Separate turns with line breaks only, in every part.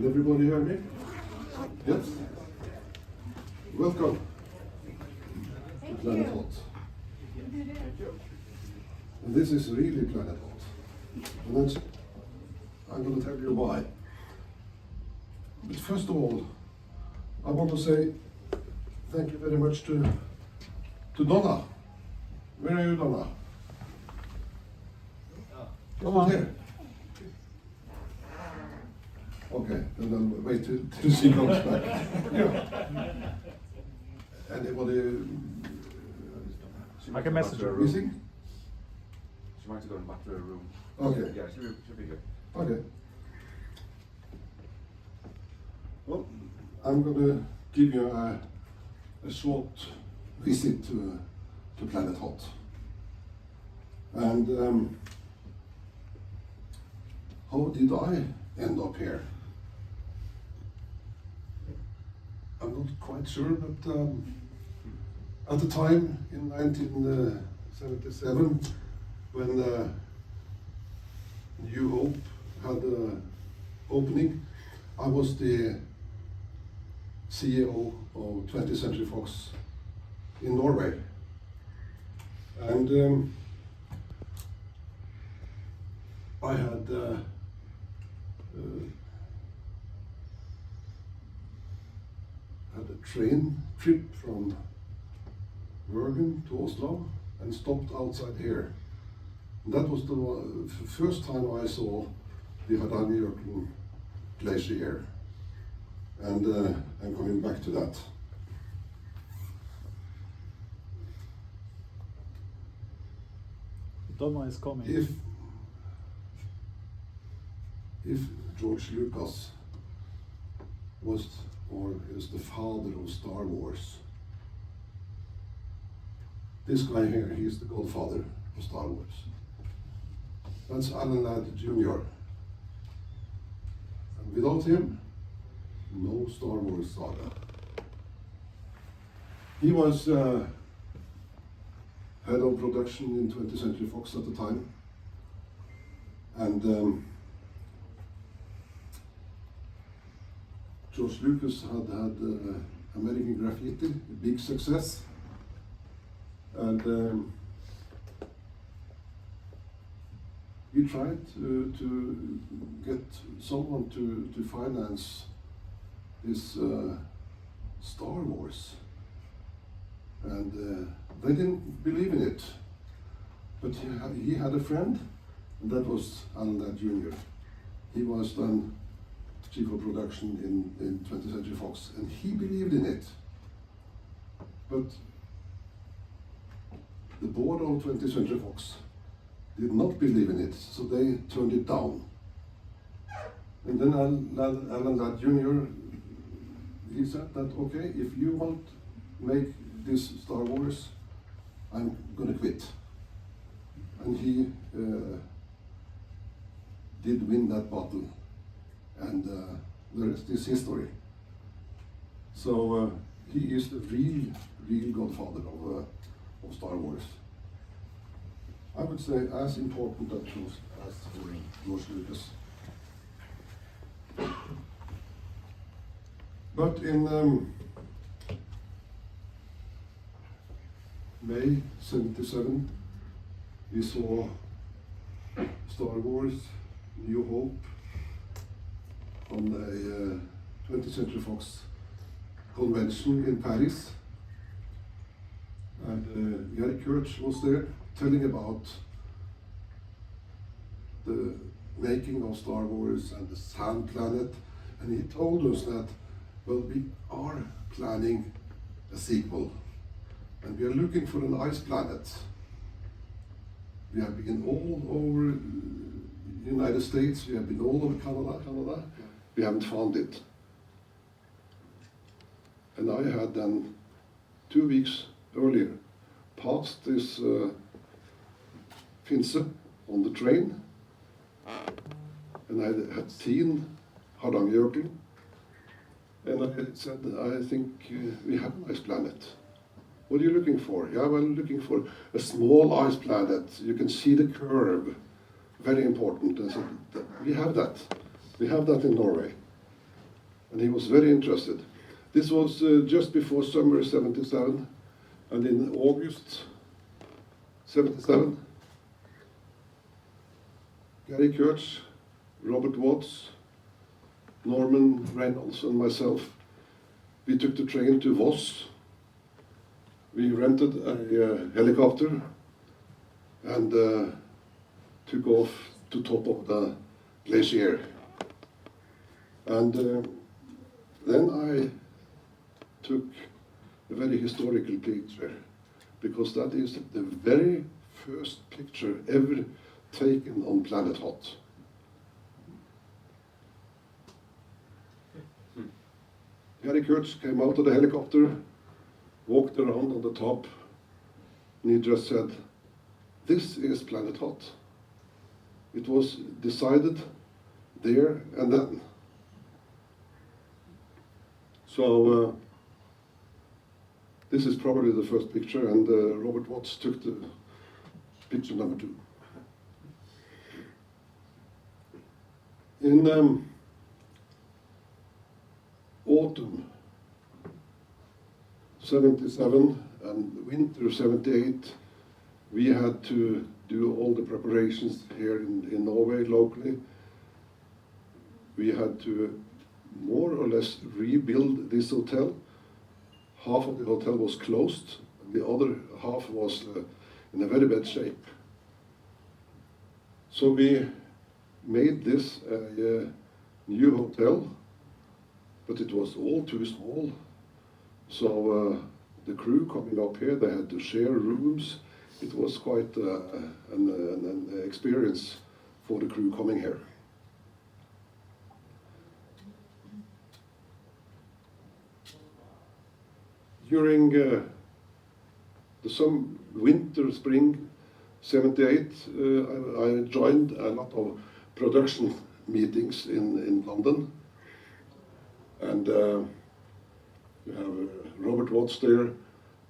Can everybody hear me? Yes? Welcome to Planet Hoth. And this is really Planet Hoth. And I'm going to tell you why. But first of all, I want to say thank you very much to Donna. Where are you, Donna? Come on. Here. Okay, then I'll wait till she comes back. Yeah. Anybody?
I can message her.
Missing?
She might have gone back to her room.
Okay.
Yeah, she'll be good.
Okay. Well, I'm going to give you a short visit to Planet Hoth. And how did I end up here? I'm not quite sure, but at the time in 1977, when New Hope had an opening, I was the CEO of 20th Century Fox in Norway. And I had a train trip from Bergen to Oslo and stopped outside here. And that was the first time I saw the Hardangerjøkulen glacier here. And I'm coming back to that.
Donna is coming.
If George Lucas was or is the father of Star Wars, this guy here, he's the godfather of Star Wars. That's Alan Ladd Jr. And without him, no Star Wars saga. He was head of production in 20th Century Fox at the time. And George Lucas had American Graffiti, a big success. And he tried to get someone to finance this Star Wars. And they didn't believe in it. But he had a friend, and that was Alan Ladd Jr. He was then chief of production in 20th Century Fox, and he believed in it. But the board of 20th Century Fox did not believe in it, so they turned it down. And then Alan Ladd Jr., he said that, okay, if you want to make this Star Wars, I'm gonna quit. And he did win that battle. And the rest is history. So he is the real godfather of Star Wars. I would say as important as George Lucas. But in May '77, we saw Star Wars, New Hope, on a 20th Century Fox convention in Paris. And Irvin Kershner was there telling about the making of Star Wars and the Sand Planet. And he told us that, well, we are planning a sequel. And we are looking for an ice planet. We have been all over the United States, we have been all over Canada. We haven't found it. And I had then 2 weeks earlier passed this Finse on the train, and I had seen Hardangerjøkulen, and I said, I think we have an ice planet. What are you looking for? Yeah, well, looking for a small ice planet. You can see the curve. Very important. I said, we have that. We have that in Norway. and he was very interested. This was just before summer 77, and in August 77, Gary Kurtz, Robert Watts, Norman Reynolds and myself, we took the train to Voss. We rented a helicopter and took off to top of the glacier. And then I took a very historical picture, because that is the very first picture ever taken on planet Hoth. Gary Kurtz came out of the helicopter, walked around on the top, and he just said, "This is planet Hoth." It was decided there and then. So this is probably the first picture, and Robert Watts took the picture number 2. In autumn 77 and winter 78, we had to do all the preparations here in Norway locally. We had to more or less rebuild this hotel. Half of the hotel was closed, and the other half was in a very bad shape. So we made this a new hotel, but it was all too small. So the crew coming up here, they had to share rooms. It was quite an experience for the crew coming here. During the winter, spring 78, I joined a lot of production meetings in London. And you have Robert Watts there,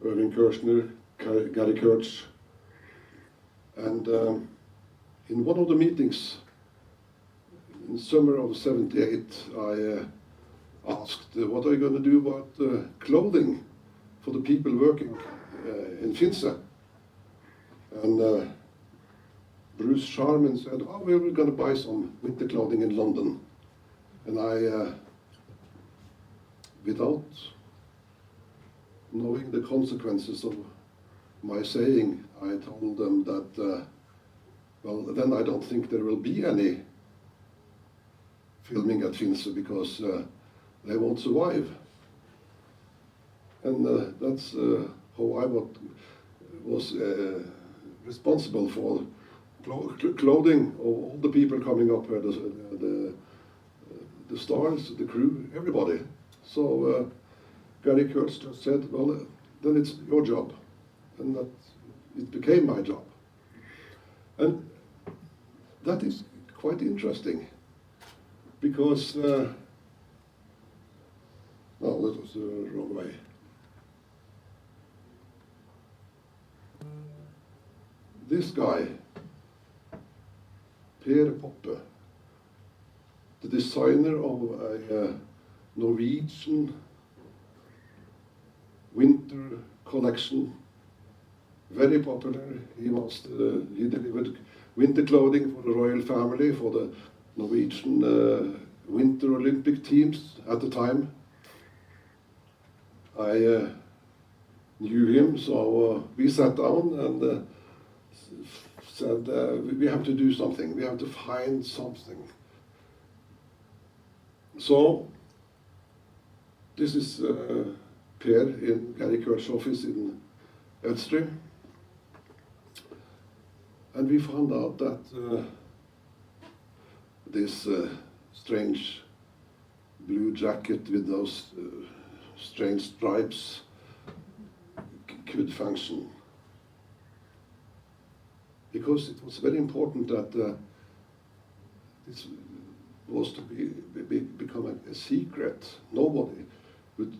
Irvin Kershner, Gary Kurtz. And in one of the meetings in summer of 78, I asked, what are you going to do about clothing for the people working in Finse? And Bruce Sharman said, oh, we're going to buy some winter clothing in London. And I, without knowing the consequences of my saying, I told them that, well, then I don't think there will be any filming at Finse, because they won't survive. And that's how I was responsible for clothing of all the people coming up here, the stars, the crew, everybody. So Gary Kurtz just said, well, then it's your job. And that it became my job. And that is quite interesting, because, no, that was the wrong way. This guy, Per Poppe, the designer of a Norwegian winter collection, very popular. He delivered winter clothing for the royal family, for the Norwegian Winter Olympic teams at the time. I knew him, so we sat down and said, we have to do something, we have to find something. So, this is Per in Gary Kurtz's office in Elstree. And we found out that this strange blue jacket with those strange stripes could function. Because it was very important that this was to become a secret. Nobody would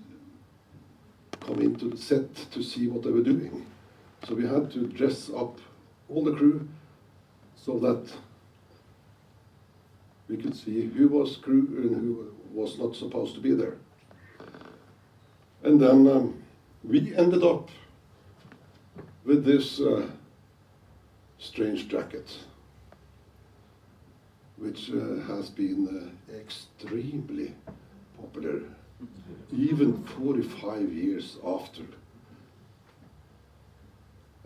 come into the set to see what they were doing. So we had to dress up all the crew so that we could see who was crew and who was not supposed to be there. And then we ended up with this strange jacket, which has been extremely popular, even 45 years after.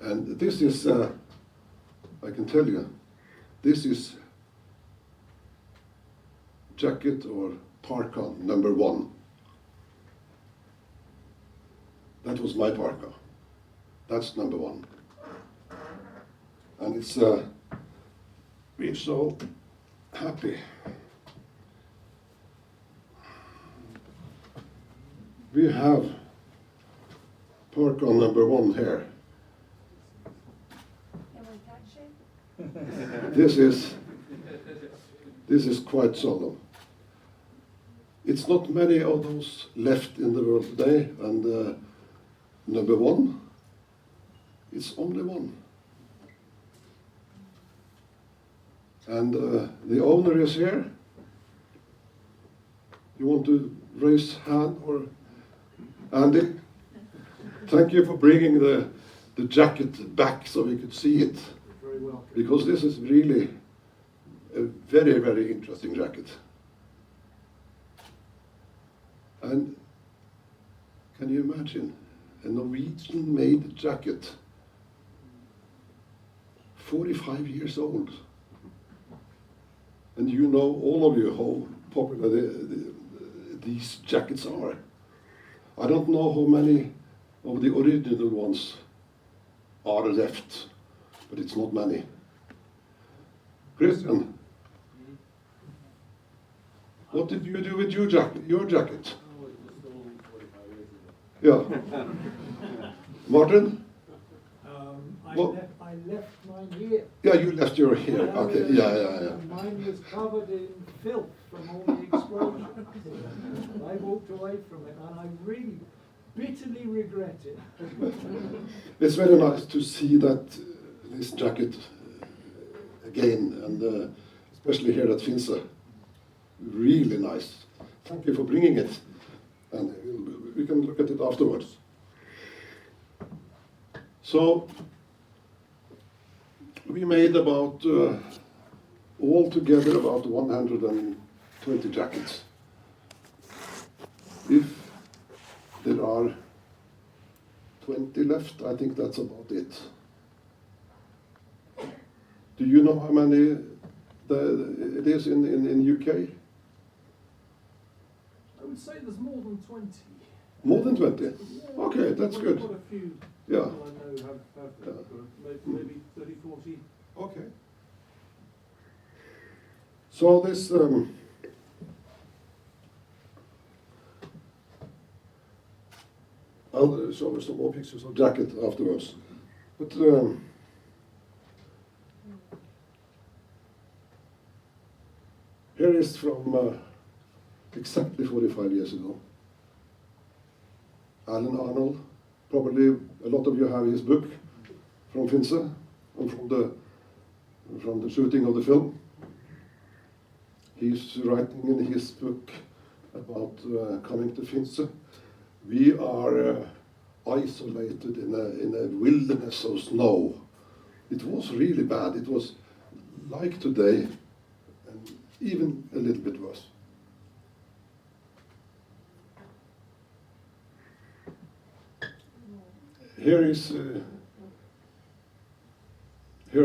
And this is, I can tell you, this is jacket or parka number 1. That was my parka. That's number 1. And it's, we're so happy. We have parka number 1 here.
Can we touch it?
This is quite solemn. It's not many of those left in the world today, and number 1, it's only 1. And the owner is here. You want to raise hand, or Andy? Thank you for bringing the jacket back so we could see it.
Very welcome.
Because this is really a very, very interesting jacket. And can you imagine a Norwegian-made jacket, 45 years old? And you know, all of you, how popular these jackets are. I don't know how many of the original ones are left, but it's not many. Christian, what did you do with your jacket?
Oh, it was all 45 years ago.
Yeah. Martin?
I left mine here.
Yeah, you left your here. Okay. Yeah.
Mine was covered in filth from all the explosions. I walked away from it, and I really bitterly regret it.
It's very nice to see that this jacket again, and especially here at Finse. Really nice. Thank you for bringing it, and we can look at it afterwards. So we made about altogether about 120 jackets. If there are 20 left, I think that's about it. Do you know how many it is in UK?
I would say there's more than 20.
More than 20? Okay, that's good.
Quite a few
Yeah.
people I know have maybe 30, 40.
Okay. So this I'll show you some more pictures of jacket afterwards. But here is from exactly 45 years ago. Alan Arnold, probably a lot of you have his book from Finse and from the shooting of the film. He's writing in his book about coming to Finse. We are isolated in a wilderness of snow. It was really bad. It was like today, and even a little bit worse. Here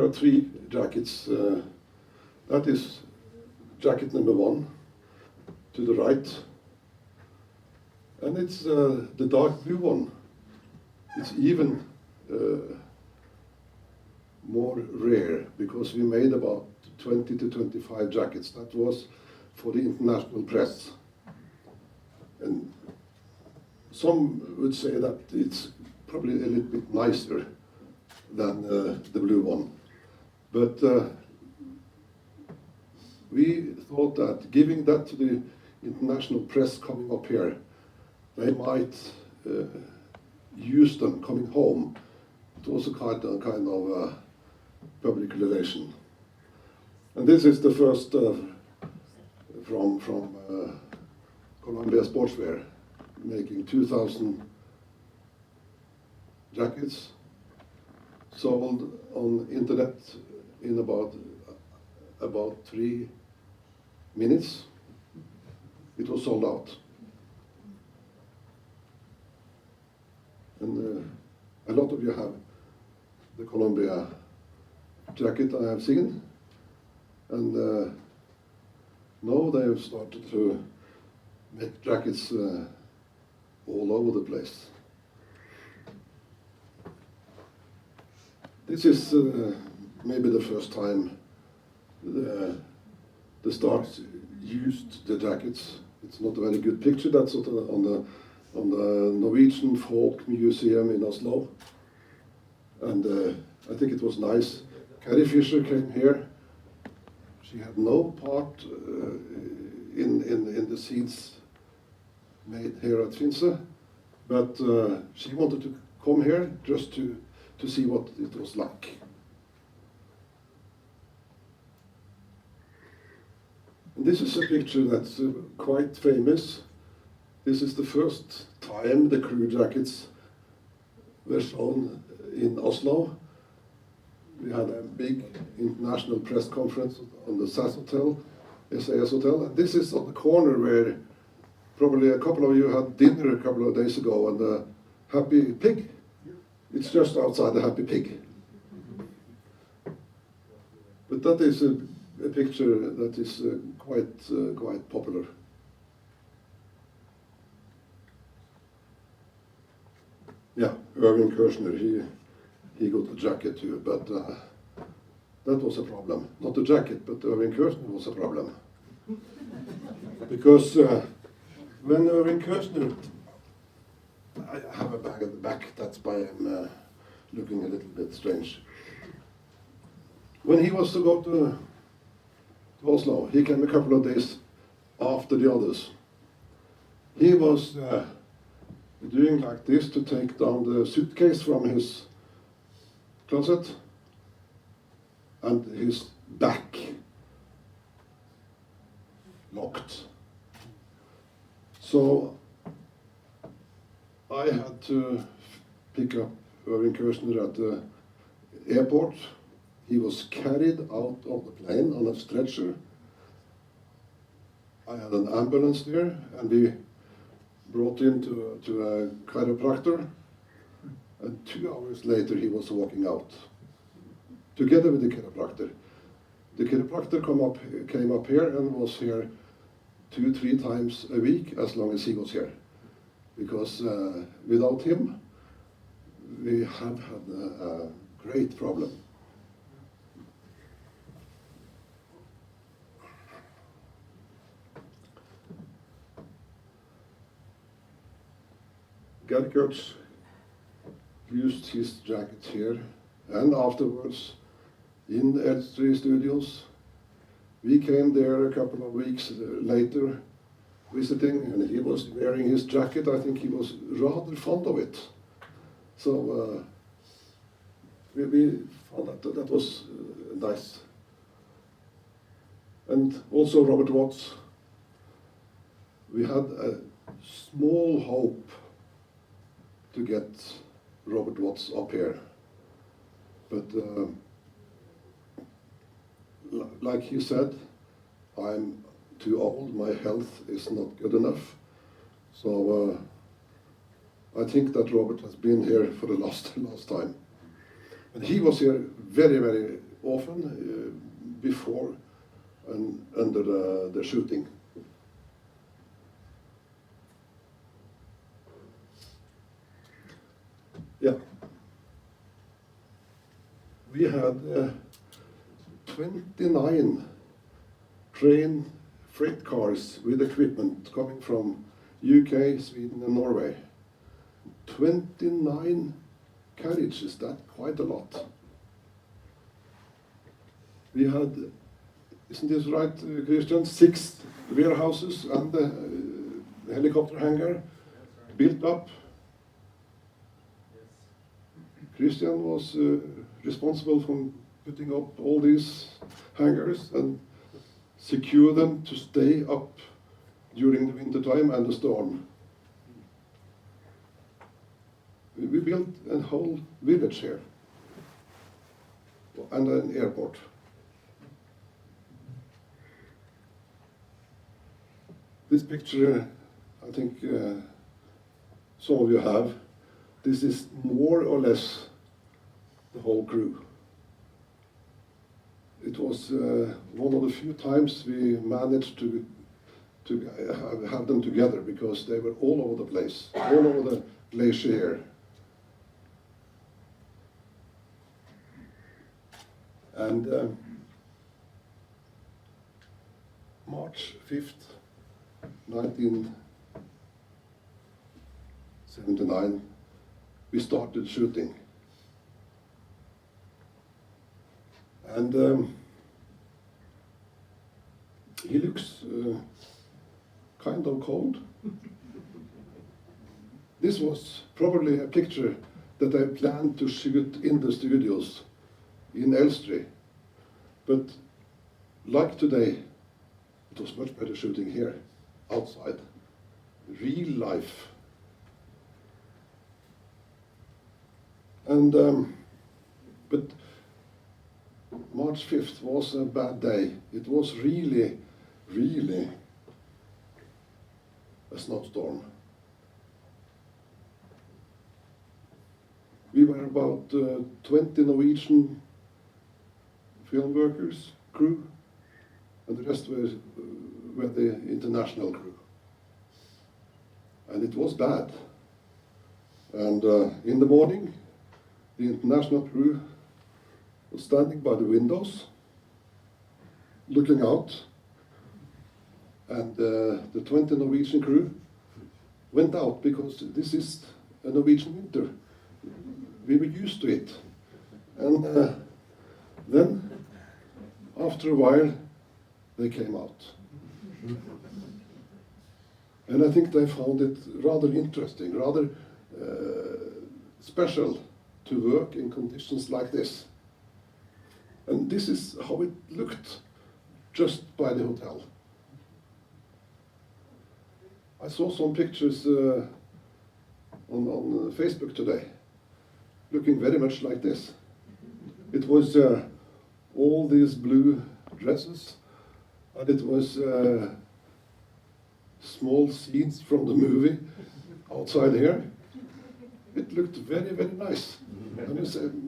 are 3 jackets. That is jacket number 1 to the right. And it's the dark blue one. It's even more rare because we made about 20 to 25 jackets. That was for the international press. And some would say that it's probably a little bit nicer than the blue one. But we thought that giving that to the international press coming up here, they might use them coming home. It was a kind of public relation. And this is the first from Columbia Sportswear, making 2,000 jackets, sold on internet in about 3 minutes. It was sold out. And a lot of you have the Columbia jacket I have seen. And now they have started to make jackets all over the place. This is maybe the first time the stars used the jackets. It's not a very good picture. That's on the Norwegian Folk Museum in Oslo. And I think it was nice. Carrie Fisher came here. She had no part in the scenes made here at Finse, but she wanted to come here just to see what it was like. And this is a picture that's quite famous. This is the first time the crew jackets were shown in Oslo. We had a big international press conference on the SAS Hotel, SAS Hotel. And this is on the corner where probably a couple of you had dinner a couple of days ago, and the Happy Pig. It's just outside the Happy Pig. But that is a picture that is quite popular. Yeah, Irvin Kershner, he got a jacket too, but that was a problem. Not the jacket, but Irvin Kershner was a problem. Because when Irvin Kershner, I have a bag at the back, that's why I'm looking a little bit strange. When he was to go to Oslo, he came a couple of days after the others. He was doing like this to take down the suitcase from his closet, and his back locked. So I had to pick up Irvin Kershner at the airport. He was carried out of the plane on a stretcher. I had an ambulance there, and we brought him to a chiropractor. And 2 hours later, he was walking out, together with the chiropractor. The chiropractor came up here and was here 2-3 times a week as long as he was here. Because without him, we have had a great problem. Gerkert used his jacket here, and afterwards in the Elstree studios. We came there a couple of weeks later visiting, and he was wearing his jacket. I think he was rather fond of it. So we found that was nice. And also Robert Watts. We had a small hope to get Robert Watts up here, but like he said, I'm too old, my health is not good enough. So I think that Robert has been here for the last time. And he was here very, very often before and under the shooting. Yeah. We had 29 train freight cars with equipment coming from UK, Sweden and Norway. 29 carriages, that's quite a lot. We had, isn't this right, Christian, 6 warehouses and the helicopter hangar built up. Christian was responsible for putting up all these hangars and secure them to stay up during the winter time and the storm. We built a whole village here and an airport. This picture, I think some of you have. This is more or less the whole crew. It was one of the few times we managed to have them together, because they were all over the place, all over the glacier. And March 5th, 1979, we started shooting. And he looks kind of cold. This was probably a picture that I planned to shoot in the studios in Elstree. But like today, it was much better shooting here, outside, real life. And but March 5th was a bad day. It was really, really a snowstorm. We were about 20 Norwegian film workers, crew, and the rest were the international crew. And it was bad. And in the morning, the international crew was standing by the windows, looking out, and the 20 Norwegian crew went out, because this is a Norwegian winter. We were used to it. And then, after a while, they came out. And I think they found it rather interesting, rather special to work in conditions like this. And this is how it looked just by the hotel. I saw some pictures on Facebook today, looking very much like this. It was all these blue dresses, and it was small scenes from the movie outside here. It looked very, very nice. I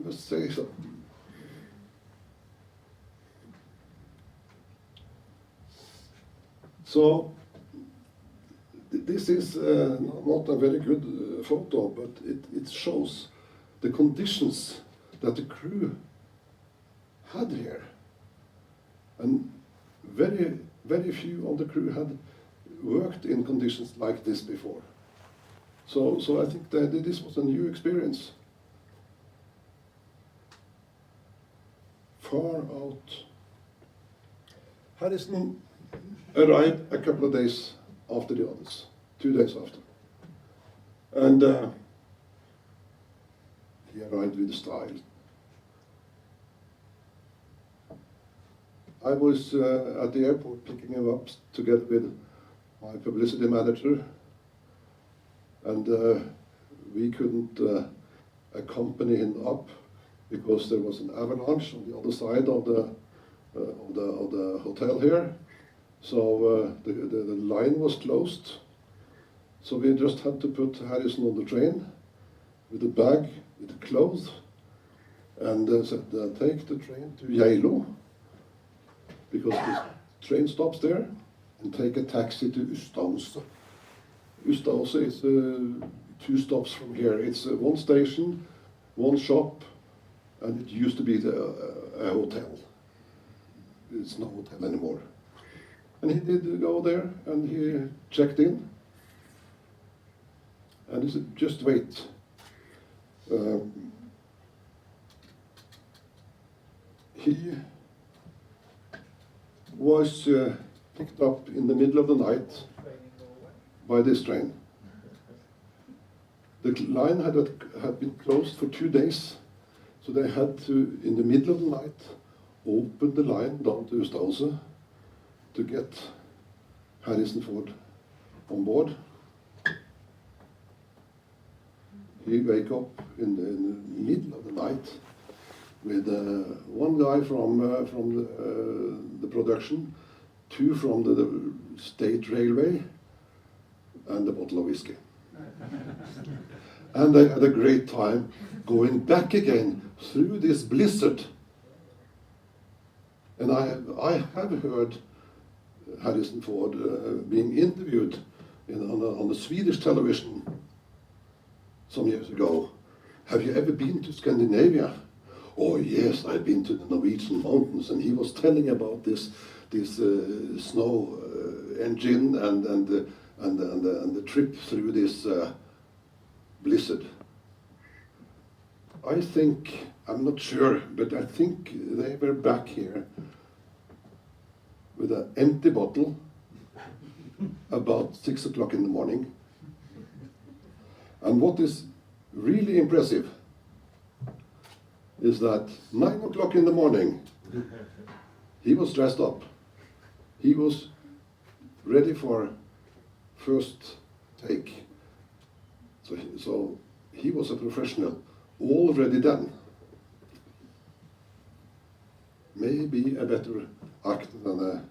must say so. So, this is not a very good photo, but it shows the conditions that the crew had here. And very, very few of the crew had worked in conditions like this before. So I think that this was a new experience. Far out. Harrison arrived a couple of days after the others, 2 days after. And he arrived with style. I was at the airport picking him up together with my publicity manager, and we couldn't accompany him up because there was an avalanche on the other side of the hotel here. So the line was closed. So we just had to put Harrison on the train with a bag, with the clothes, and said, take the train to Geilo, because the train stops there, and take a taxi to Ustadhuset. Ustadhuset is 2 stops from here. It's one station, one shop, and it used to be a hotel. It's no hotel anymore. And he did go there, and he checked in. And he said, just wait. He was picked up in the middle of the night by this train. The line had been closed for 2 days, so they had to, in the middle of the night, open the line down to Ustadhuset to get Harrison Ford on board. He wake up in the middle of the night with one guy from the production, two from the state railway, and a bottle of whiskey. And they had a great time going back again through this blizzard. And I have heard Harrison Ford being interviewed on the Swedish television some years ago. Have you ever been to Scandinavia? Oh yes, I've been to the Norwegian mountains, and he was telling about this snow engine and the trip through this blizzard. I think, I'm not sure, but I think they were back here with an empty bottle about 6 o'clock in the morning. And what is really impressive is that 9 o'clock in the morning, he was dressed up. He was ready for first take. So he was a professional already then. Maybe a better actor than a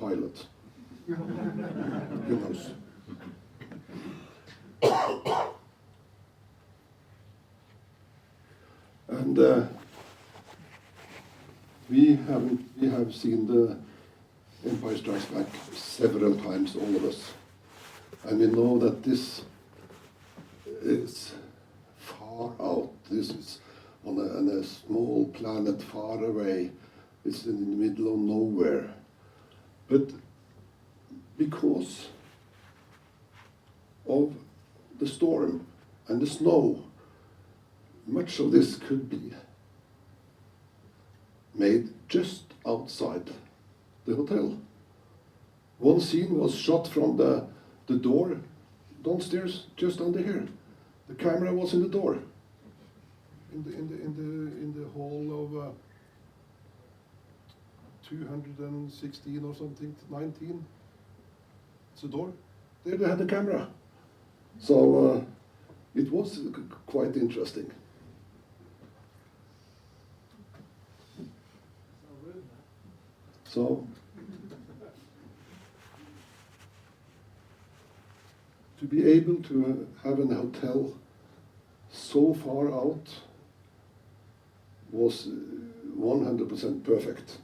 pilot. Who knows? And we have seen the Empire Strikes Back several times, all of us. And we know that this is far out. This is on a small planet far away. It's in the middle of nowhere. But because of the storm and the snow, much of this could be made just outside the hotel. One scene was shot from the door downstairs, just under here. The camera was in the door, in the hall of 216 or something, 19. It's a door. There they had the camera. So it was quite interesting. So to be able to have a hotel so far out was 100% perfect.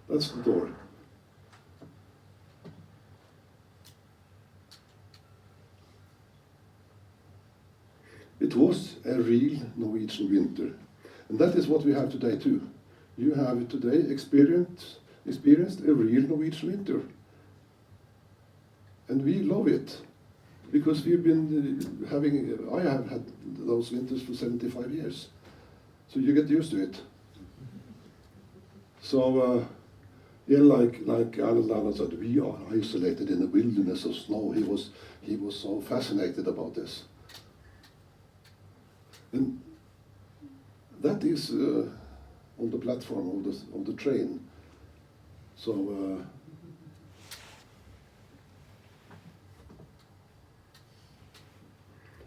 That's the door. It was a real Norwegian winter. And that is what we have today too. You have today experienced a real Norwegian winter. And we love it. Because we've been I have had those winters for 75 years. So you get used to it. So, yeah, like Harald said, we are isolated in a wilderness of snow. He was so fascinated about this. And that is on the platform of the train. So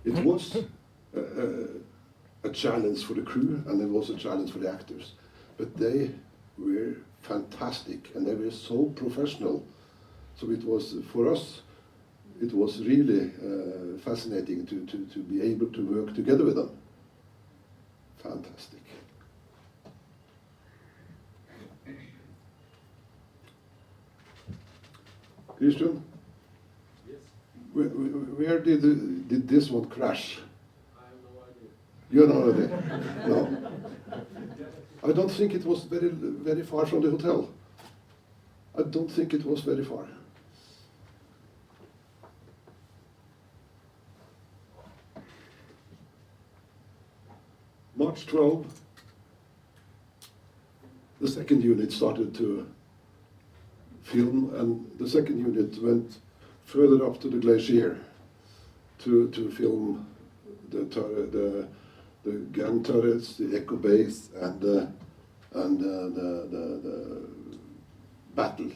it was a challenge for the crew, and it was a challenge for the actors. But they were fantastic, and they were so professional. So it was, for us, it was really fascinating to be able to work together with them. Fantastic. Christian?
Yes.
Where did this one crash?
I have no idea.
You have no idea? No. I don't think it was very far from the hotel. I don't think it was very far. March 12, the second unit started to film, and the second unit went further up to the glacier to film the gun turrets, the echo base, and the battle.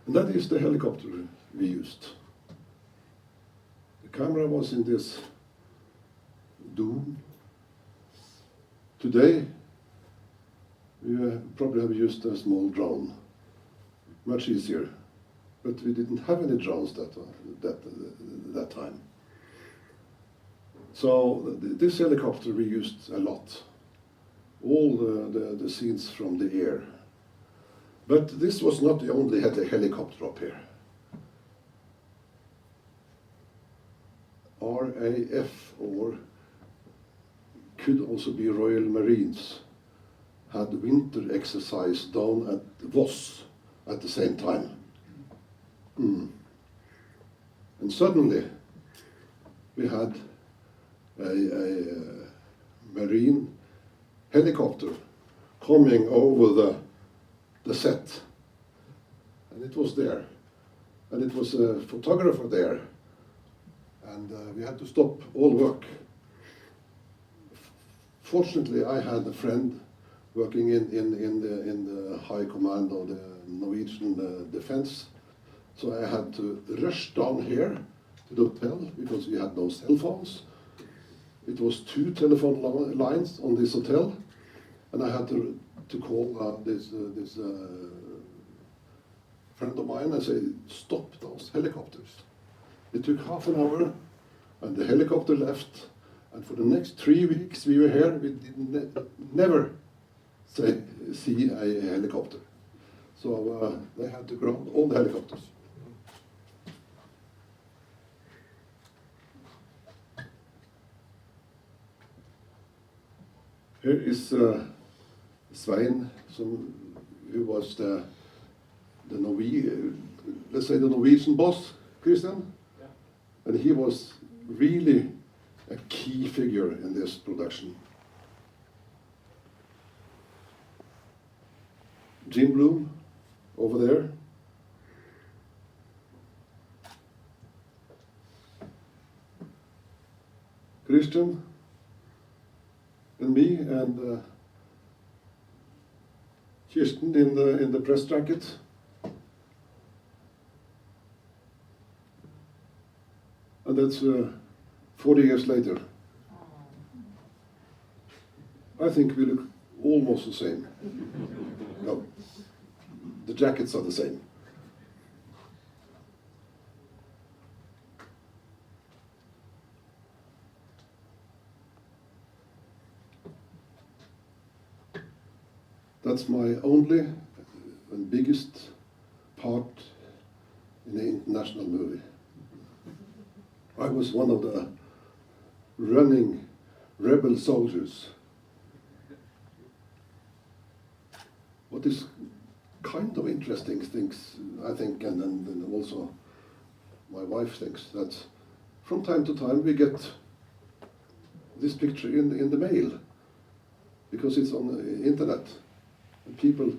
And that is the helicopter we used. The camera was in this dome. Today, we probably have used a small drone, much easier. But we didn't have any drones that time. So this helicopter we used a lot. All the scenes from the air. But this was not the only helicopter up here. RAF, or could also be Royal Marines, had winter exercise down at Voss at the same time. And suddenly we had a marine helicopter coming over the set, and it was there, and it was a photographer there, and we had to stop all work. Fortunately, I had a friend working in the high command of the Norwegian defense, so I had to rush down here to the hotel because we had no cell phones. It was 2 telephone lines on this hotel, and I had to call this friend of mine and say, stop those helicopters. It took half an hour, and the helicopter left, and for the next 3 weeks we were here, we did never see a helicopter. So they had to ground all the helicopters. Here is Svein, who was the let's say the Norwegian boss, Christian,
Yeah.
and he was really a key figure in this production. Jim Bloom over there. Christian and me and Kirsten in the press jacket. And that's 40 years later. I think we look almost the same. No, the jackets are the same. That's my only and biggest part in the international movie. I was one of the running rebel soldiers. What is kind of interesting things, I think, and also my wife thinks, that from time to time we get this picture in the mail, because it's on the internet. And people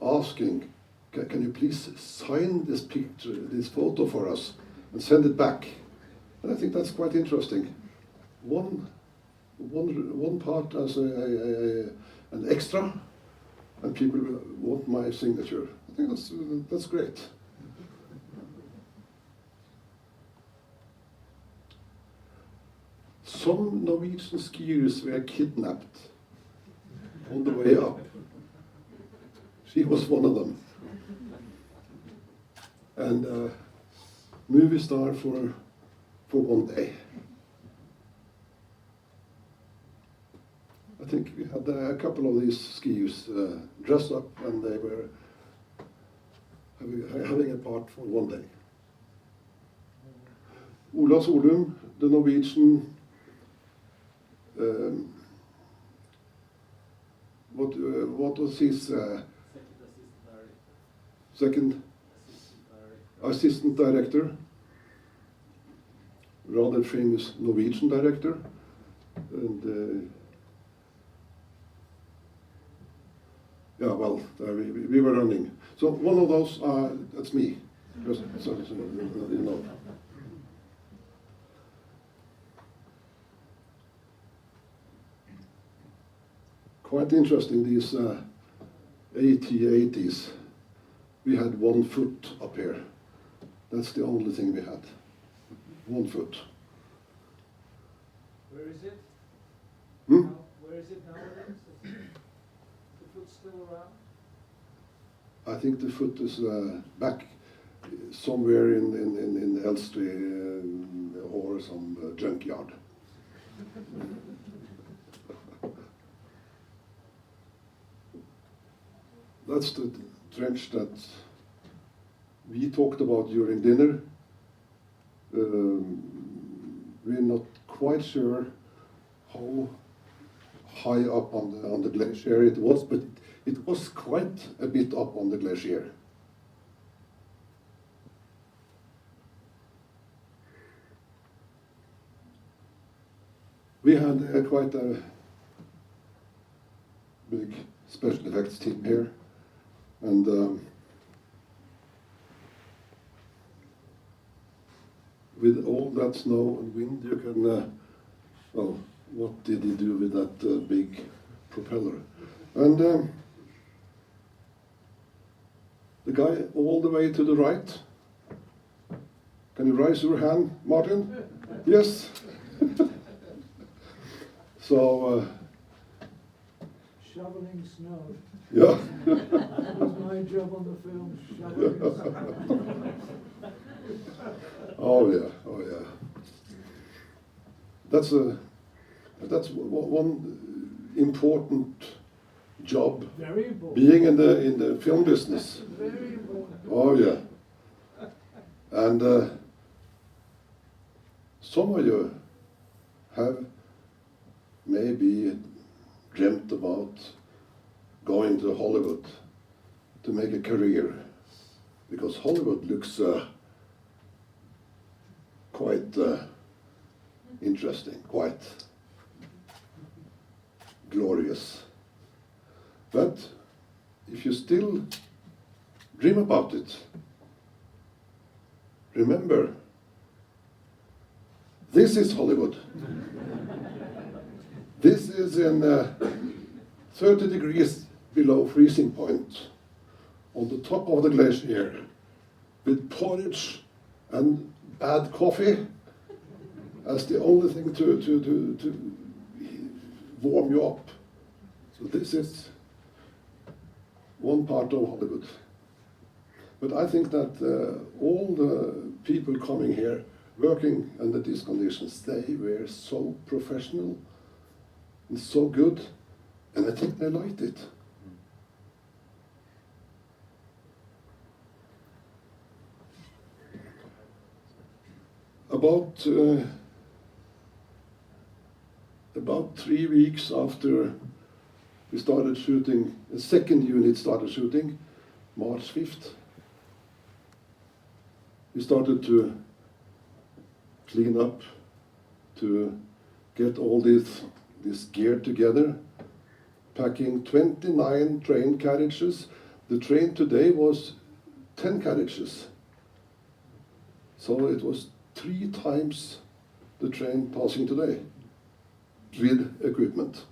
asking, can you please sign this picture, this photo for us, and send it back? And I think that's quite interesting. One part as an extra, and people want my signature. I think that's great. Some Norwegian skiers were kidnapped on the way up. She was one of them. And movie star for one day. I think we had a couple of these skiers dressed up, and they were having a part for one day. Ola Solum, the Norwegian, what was his second assistant director, rather famous Norwegian director, and yeah, well, we were running. So one of those, that's me. So, you know. quite interesting, these AT-80s. We had 1 foot up here. That's the only thing we had. 1 foot.
Where is it?
Hmm?
Now, where is it nowadays? Is the foot still around?
I think the foot is back somewhere in Elstree or some junkyard. That's the trench that we talked about during dinner. We're not quite sure how high up on the glacier it was, but it was quite a bit up on the glacier. We had quite a big special effects team here, and with all that snow and wind, you can, well, what did he do with that big propeller? And the guy all the way to the right, can you raise your hand, Martin? Yes. So,
Shoveling snow.
yeah.
That was my job on the film, shoveling snow.
Oh yeah, oh yeah. That's one important job,
Very important.
being in the film business.
Very important.
Oh yeah. And some of you have maybe dreamt about going to Hollywood to make a career, because Hollywood looks quite interesting, quite glorious. But if you still dream about it, remember, this is Hollywood. This is in 30 degrees below freezing point, on the top of the glacier, with porridge and bad coffee as the only thing to warm you up. So this is one part of Hollywood. But I think that all the people coming here, working under these conditions, they were so professional and so good, and I think they liked it. About 3 weeks after we started shooting, the second unit started shooting, March 5th, we started to clean up, to get all this gear together, packing 29 train carriages. The train today was 10 carriages. So it was 3 times the train passing today with equipment.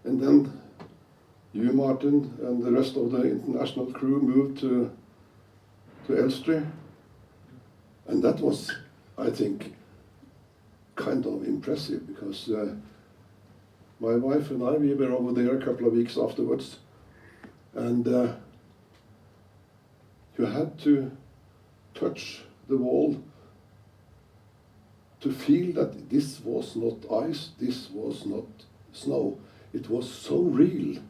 And then you, Martin, and the rest of the international crew moved to Elstree. And that was, I think, kind of impressive, because my wife and I, we were over there a couple of weeks afterwards, and you had to touch the wall to feel that this was not ice, this was not snow. It was so real.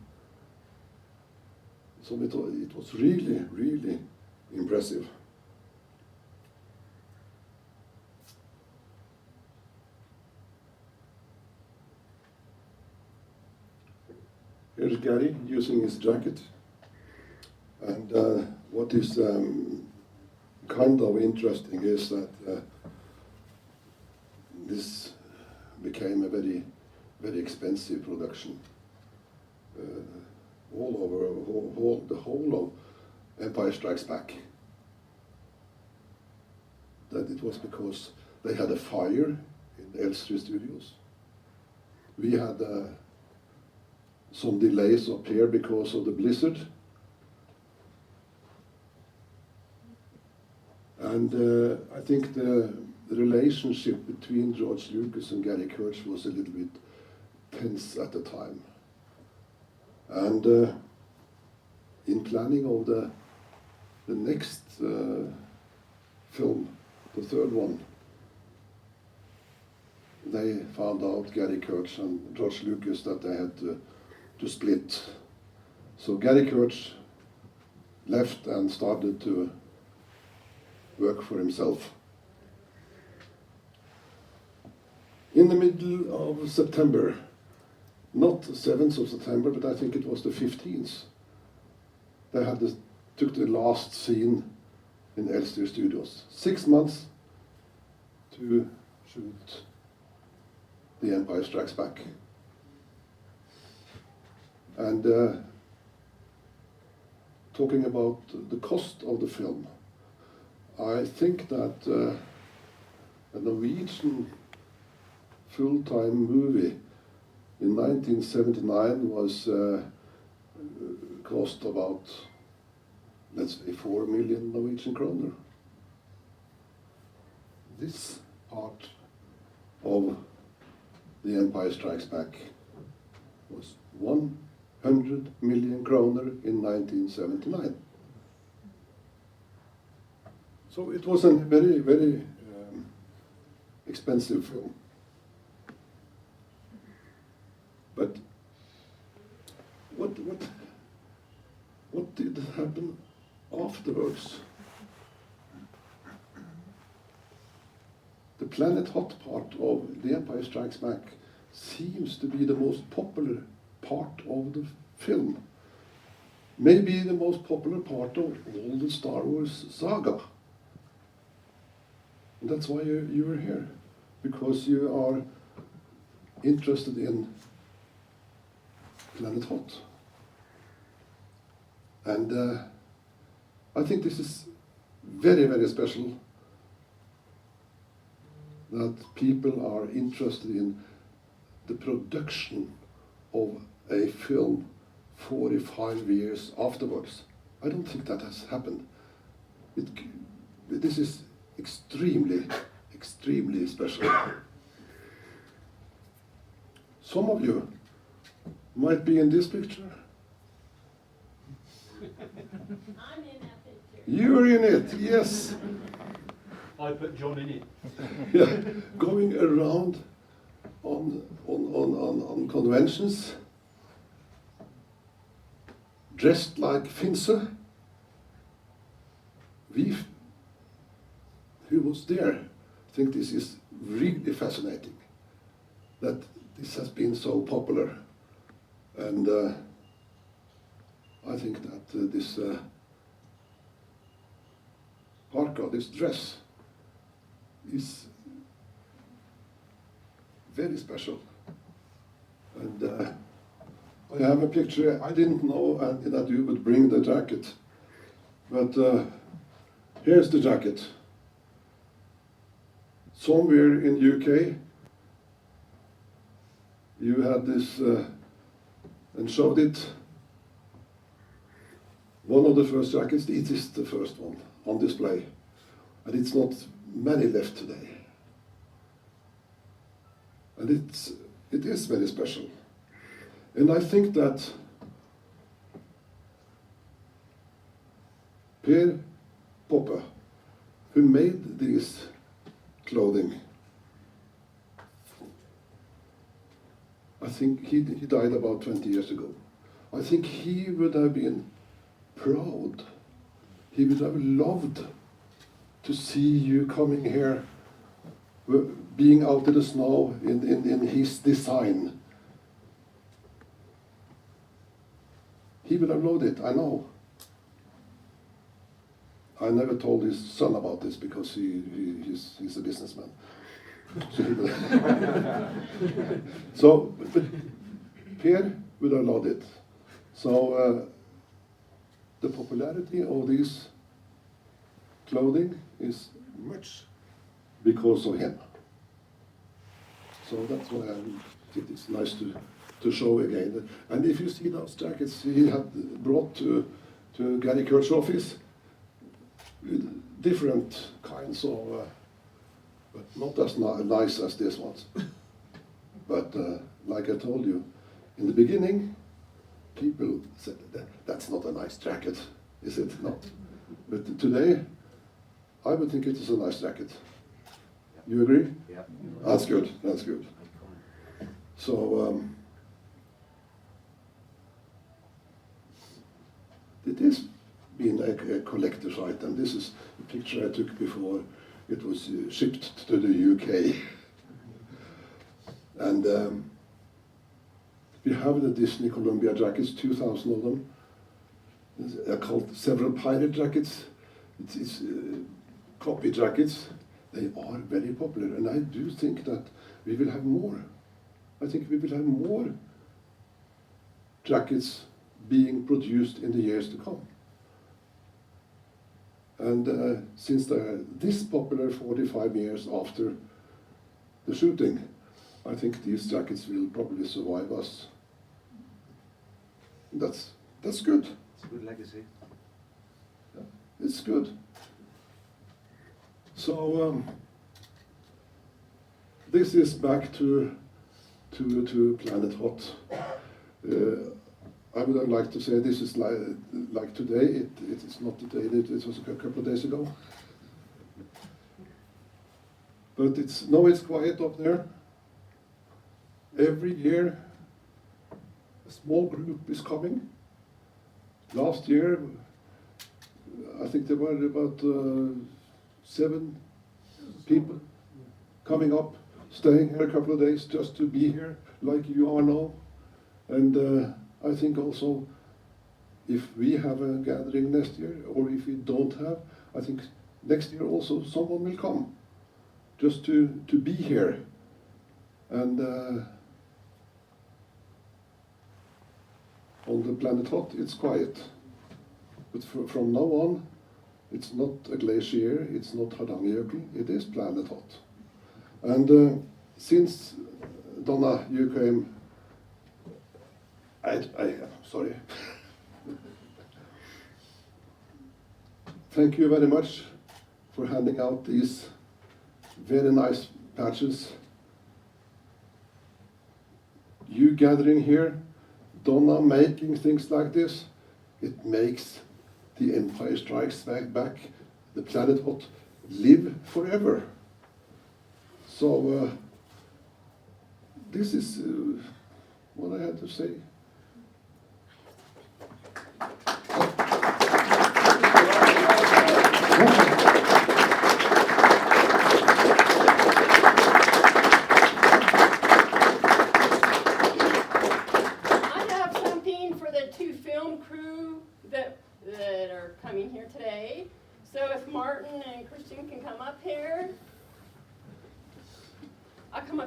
So it was really, really impressive. Here's Gary using his jacket. And what is kind of interesting is that this became a very, very expensive production. All over the whole of Empire Strikes Back. That it was because they had a fire in Lystad studios. We had some delays up here because of the blizzard. And I think the relationship between George Lucas and Gary Kurtz was a little bit tense at the time. And in planning of the next film, the third one, they found out, Gary Kurtz and George Lucas, that they had to split. So Gary Kurtz left and started to work for himself. In the middle of September, not the 7th of September, but I think it was the 15th, they had took the last scene in Lystad Studios. 6 months to shoot The Empire Strikes Back. And talking about the cost of the film, I think that a Norwegian full-time movie in 1979 was cost about, let's say, 4 million Norwegian kroner. This part of The Empire Strikes Back was 100 million kroner in 1979. So it was a very, very expensive film. But what did happen afterwards? The Planet Hoth part of The Empire Strikes Back seems to be the most popular part of the film. Maybe the most popular part of all the Star Wars saga. And that's why you are here, because you are interested in Planet Hoth. And I think this is very, very special that people are interested in the production of a film 45 years afterwards. I don't think that has happened. This is extremely, extremely special. Some of you might be in this picture.
I'm in that picture.
You're in it, yes.
I put John in it.
Yeah, going around on conventions, dressed like Finse. We who was there think this is really fascinating, that this has been so popular. And I think that this parka, this dress, is very special. And I have a picture. I didn't know that you would bring the jacket, but here's the jacket. Somewhere in UK, you had this and showed it. One of the first jackets, it is the first one on display, and it's not many left today. And it is very special. And I think that Per Poppe, who made this clothing, I think he died about 20 years ago. I think he would have been proud. He would have loved to see you coming here, being out in the snow in his design. He would have loved it, I know. I never told his son about this because he's a businessman. So, but Per would have loved it. So the popularity of this clothing is much because of him. So that's why I think it's nice to show again. And if you see those jackets he had brought to Gary Kurt's office, different kinds of, but not as nice as this ones. But like I told you, in the beginning, people said, that's not a nice jacket, is it? Not. But today, I would think it is a nice jacket. You agree?
Yeah.
That's good, that's good. So, it has been a collector's item. This is a picture I took before it was shipped to the UK. And we have the Disney Columbia jackets, 2,000 of them. They're called several pirate jackets. It's copy jackets. They are very popular, and I do think that we will have more. I think we will have more jackets being produced in the years to come. And since they're this popular 45 years after the shooting, I think these jackets will probably survive us. That's good.
It's a good legacy.
Yeah, it's good. So this is back to Planet Hoth. I would like to say this is like today. It is not today. It was a couple of days ago. But it's quiet up there. Every year, a small group is coming. Last year, I think there were about 7 people coming up, staying here a couple of days just to be here, like you are now. And I think also, if we have a gathering next year, or if we don't have, I think next year also someone will come, just to be here. And on the Planet Hoth, it's quiet. But from now on, it's not a glacier, it's not Hardangerjøkulen, it is Planet Hoth. And since, Donna, you came, sorry. Thank you very much for handing out these very nice patches. You gathering here, Donna making things like this, it makes the Empire Strikes Back, the Planet Hoth, live forever. So this is what I had to say.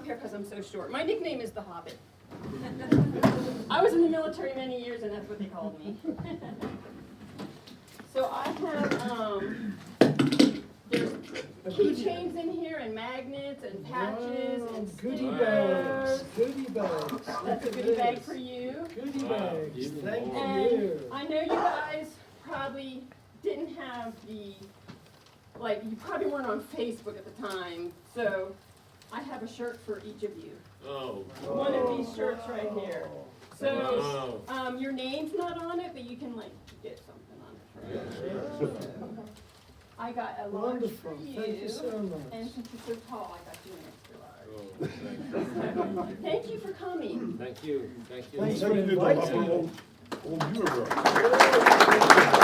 Because I'm so short. My nickname is the Hobbit. I was in the military many years, and that's what they called me. So I have there's keychains in here, and magnets, and patches, and
goodie
stickers.
bags. Goodie bags.
That's a goodie bag for you.
Goodie bags. Thank
And
you.
I know you guys probably didn't have you probably weren't on Facebook at the time, so I have a shirt for each of you.
Oh.
One of these shirts right here. So your name's not on it, but you can get something on it.
Yeah.
I got a large
Wonderful.
for you.
Thank you so much.
And since you're so tall, I got you an extra large.
Oh, thank you.
Thank you for coming.
Thank you. Thank you.
Thanks for
Thank you, Donna,
inviting
for
me.
all your work.